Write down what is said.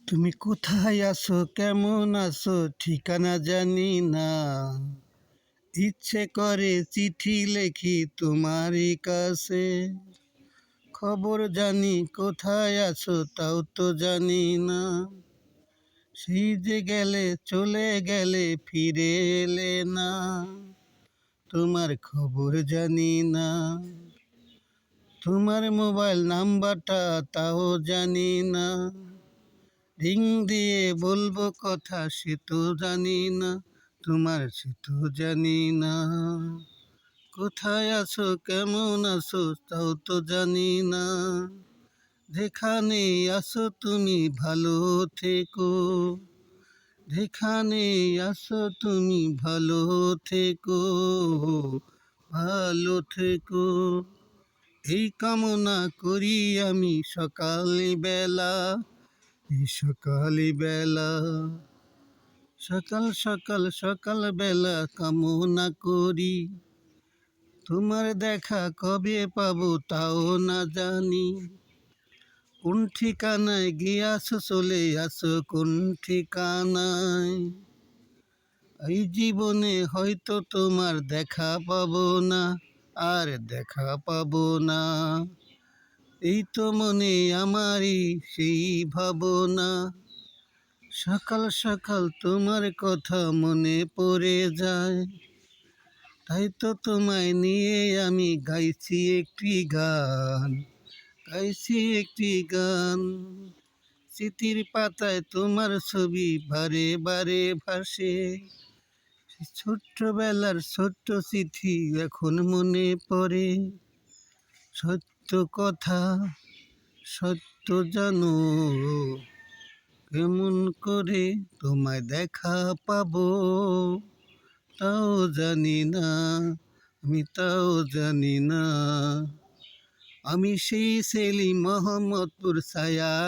তুমি কোথায় আছো, কেমন আছো, ঠিকানা জানি না। ইচ্ছে করে চিঠি লেখি তোমারই কাছে। খবর জানি কোথায় আছো, তাও তো জানি না। সেই যে গেলে, চলে গেলে, ফিরে এলে না। তোমার খবর জানি না। তোমার মোবাইল নাম্বারটা তাও জানি না। রিং দিয়ে বলবো কথা, সে তো জানি না। তোমার সে তো জানি না। কোথায় আছো, কেমন আছো, তাও তো জানি না। যেখানে আছো তুমি ভালো থেকো। যেখানে আছো তুমি ভালো থেকো। ভালো থেকো, এই কামনা করি আমি সকালবেলা। এই সকালবেলা, সকাল সকাল সকালবেলা কামনা করি। তোমার দেখা কবে পাবো তাও না জানি। কোন ঠিকানায় গিয়াছো, চলে আসো কোন ঠিকানায়। এই জীবনে হয়তো তোমার দেখা পাবো না, আর দেখা পাবো না। এই তো মনে আমারই সেই ভাবনা। সকাল সকাল তোমার কথা মনে পড়ে যায়। তাই তো তোমায় নিয়ে আমি গাইছি একটি গান। গাইছি একটি গান। স্মৃতির পাতায় তোমার ছবি বারে বারে ভাসে। ছোট্টবেলার ছোট্ট চিঠি এখন মনে পড়ে। সত্য কথা, সত্য জানো, কেমন করে তোমায় দেখা পাবো তাও জানি না। আমি তাও জানি না। আমি সেই সেলিম মোহাম্মদপুর ছায়া